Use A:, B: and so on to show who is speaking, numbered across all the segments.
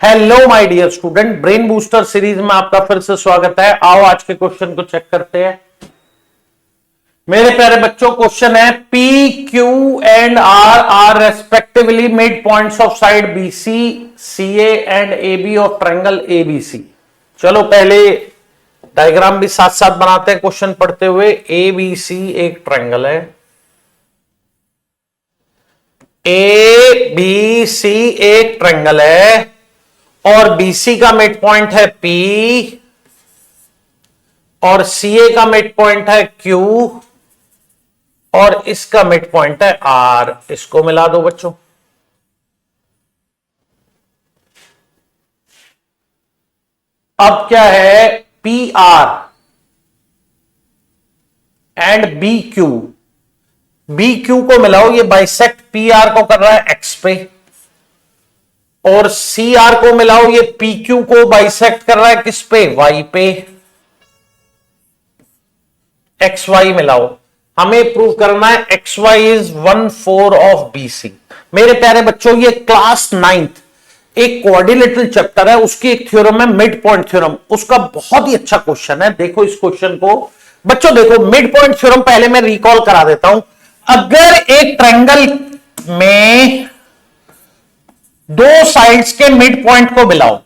A: Hello my dear student, brain booster series में आपका फिर से स्वागत है। आओ आज के क्वेश्चन को चेक करते हैं। मेरे प्यारे बच्चों, क्वेश्चन है P Q and R are respectively mid points of side B C C and A B of triangle A B C. चलो पहले डायग्राम भी साथ साथ बनाते हैं क्वेश्चन पढ़ते हुए। ए बी सी एक ट्रायंगल है, ए बी सी एक ट्रायंगल है और BC का मिड पॉइंट है P और CA का मिड पॉइंट है Q और इसका मिड पॉइंट है R। इसको मिला दो बच्चों। अब क्या है, PR एंड BQ। BQ को मिलाओ, ये बाइसेक्ट PR को कर रहा है X पे, और सी आर को मिलाओ, ये पी क्यू को बाइसेक्ट कर रहा है किस पे, वाई पे। एक्स वाई मिलाओ, हमें प्रूव करना है X Y is 1/4 of B C. मेरे प्यारे बच्चों, ये क्लास 9th एक क्वाड्रिलेटरल चैप्टर है, उसकी एक थ्योरम है मिड पॉइंट थ्योरम। उसका बहुत ही अच्छा क्वेश्चन है। देखो इस क्वेश्चन को बच्चों, देखो मिड पॉइंट थ्योरम पहले मैं रिकॉल करा देता हूं। अगर एक ट्रायंगल में दो साइड्स के मिड पॉइंट को मिलाओ,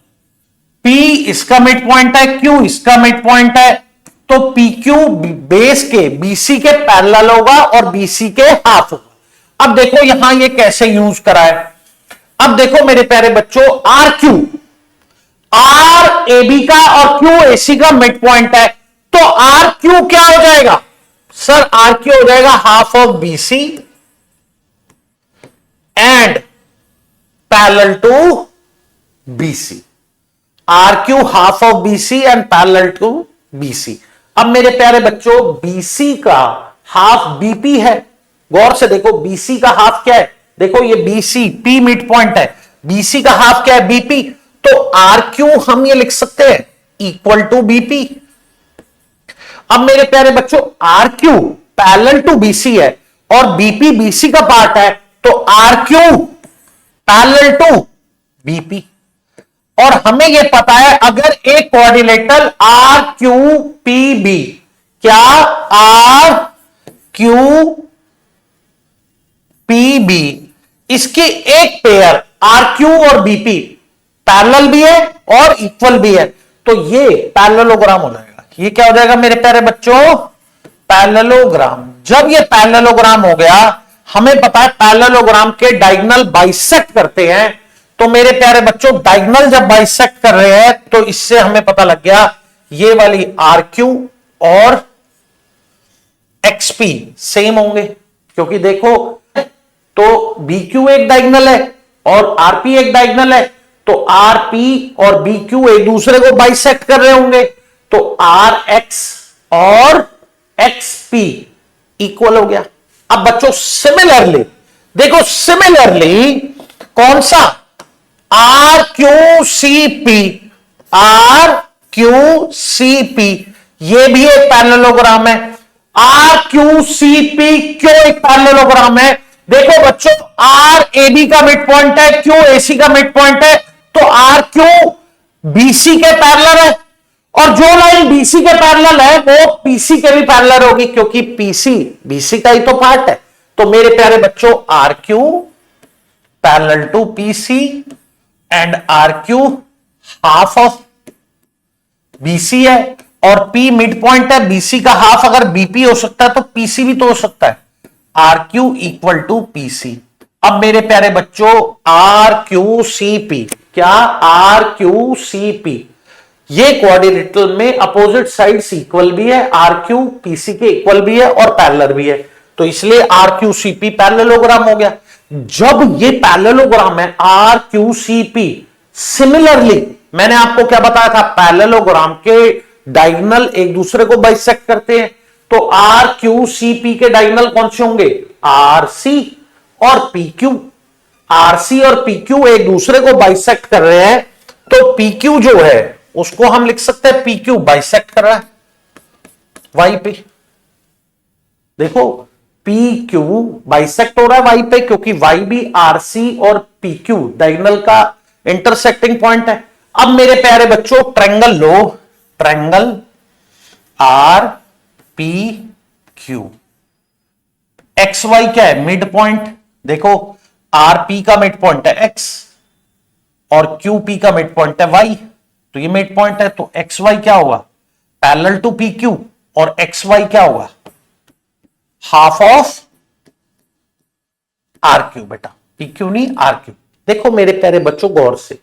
A: P इसका मिड पॉइंट है, Q इसका मिड पॉइंट है, तो PQ बेस के BC के पैरेलल होगा और BC के हाफ होगा। अब देखो यहां ये कैसे यूज करा है। अब देखो मेरे प्यारे बच्चों, RQ R AB का और Q AC का मिड पॉइंट है, तो RQ क्या हो जाएगा सर? RQ हो जाएगा half of BC and parallel to BC। RQ half of BC and parallel to BC। अब मेरे प्यारे बच्चों, BC का हाफ BP है। गौर से देखो BC का हाफ क्या है, देखो ये BC P मिड पॉइंट है, BC का हाफ क्या है, BP। तो RQ हम ये लिख सकते हैं इक्वल टू BP। अब मेरे प्यारे बच्चों, RQ पैरेलल टू BC है और BP BC का पार्ट है, तो RQ पैरेलल टू BP। और हमें यह पता है अगर एक क्वाड्रिलेटरल RQPB, क्या RQPB इसकी एक पेयर RQ और BP पैरेलल भी है और इक्वल भी है, तो ये पैरेललोग्राम हो जाएगा। ये क्या हो जाएगा मेरे प्यारे बच्चों? पैरेललोग्राम। जब ये पैरेललोग्राम हो गया, हमें पता है पैरेललोग्राम के डायगोनल बाइसेक्ट करते हैं, तो मेरे प्यारे बच्चों डायगोनल जब बाइसेक्ट कर रहे हैं तो इससे हमें पता लग गया ये वाली RQ और XP सेम होंगे, क्योंकि देखो तो BQ एक डायगोनल है और RP एक डायगोनल है, तो RP और BQ एक दूसरे को बाइसेक्ट कर रहे होंगे, तो RX और XP इक्वल हो गया। अब बच्चों सिमिलरली देखो, सिमिलरली कौन सा RQCP, RQCP ये भी एक पैरेललोग्राम है। RQCP क्यों एक पैरेललोग्राम है? देखो बच्चों, RAB का मिड पॉइंट है, QAC का मिड पॉइंट है, तो RQ BC के पैरेलल है और जो लाइन BC के पैरेलल है वो PC के भी पैरेलल होगी, क्योंकि PC BC का ही तो पार्ट है। तो मेरे प्यारे बच्चों, RQ parallel to PC and RQ half of BC है और P मिड पॉइंट है। BC का हाफ अगर BP हो सकता है तो PC भी तो हो सकता है। RQ equal to PC। अब मेरे प्यारे बच्चों, RQCP, क्या RQCP ये क्वाड्रिलेटरल में अपोजिट साइड्स इक्वल भी है, RQ PC के इक्वल भी है और पैरेलल भी है, तो इसलिए RQCP पैरेललोग्राम हो गया। जब ये पैरेललोग्राम है RQCP, सिमिलरली मैंने आपको क्या बताया था, पैरेललोग्राम के डायगोनल एक दूसरे को बाइसेक्ट करते हैं, तो RQCP के डायगोनल कौन से होंगे? RC और PQ। RC और PQ एक दूसरे को बाइसेक्ट कर रहे हैं, तो PQ जो है उसको हम लिख सकते हैं PQ बाइसेक्ट कर रहा है वाई पे। देखो PQ बाइसेक्ट हो रहा है वाई पे, क्योंकि वाई भी RC और PQ डायगोनल का इंटरसेक्टिंग पॉइंट है। अब मेरे प्यारे बच्चों ट्रायंगल लो, triangle R P Q, X Y क्या है, मिड पॉइंट। देखो आर पी का मिड पॉइंट है एक्स और क्यू पी का मिड पॉइंट है वाई, तो ये मिड पॉइंट है, तो एक्स वाई क्या होगा, पैरेलल टू पी क्यू, और एक्स वाई क्या होगा, हाफ ऑफ आर क्यू। बेटा पी क्यू नहीं आर क्यू। देखो मेरे प्यारे बच्चों गौर से,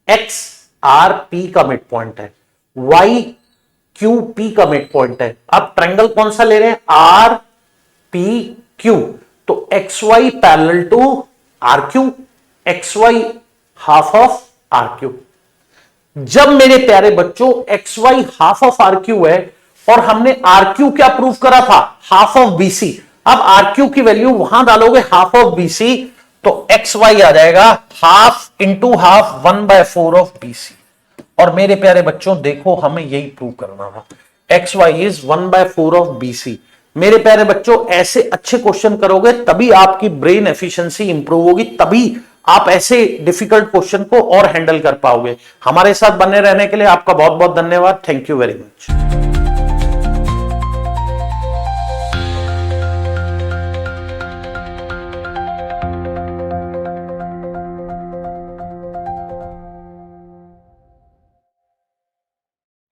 A: एक्स आर पी का मिड पॉइंट है, वाई क्यू पी का मिड पॉइंट है। अब ट्रायंगल कौन सा ले रहे हैं, आर पी क्यू, तो X Y parallel to R Q, X Y half of R Q. जब मेरे प्यारे बच्चों x Y half of R Q है और हमने आर क्यू क्या प्रूव करा था, हाफ ऑफ बीसी, अब आर क्यू की वैल्यू वहां डालोगे हाफ ऑफ बीसी, तो एक्स वाई आ जाएगा half into half 1/4 of BC. और मेरे प्यारे बच्चों देखो हमें यही प्रूव करना था, X Y is 1/4 of BC. मेरे प्यारे बच्चों ऐसे अच्छे क्वेश्चन करोगे तभी आपकी ब्रेन एफिशिएंसी इंप्रूव होगी, तभी आप ऐसे डिफिकल्ट क्वेश्चन को और हैंडल कर पाओगे। हमारे साथ बने रहने के लिए आपका बहुत बहुत धन्यवाद। Thank you very much.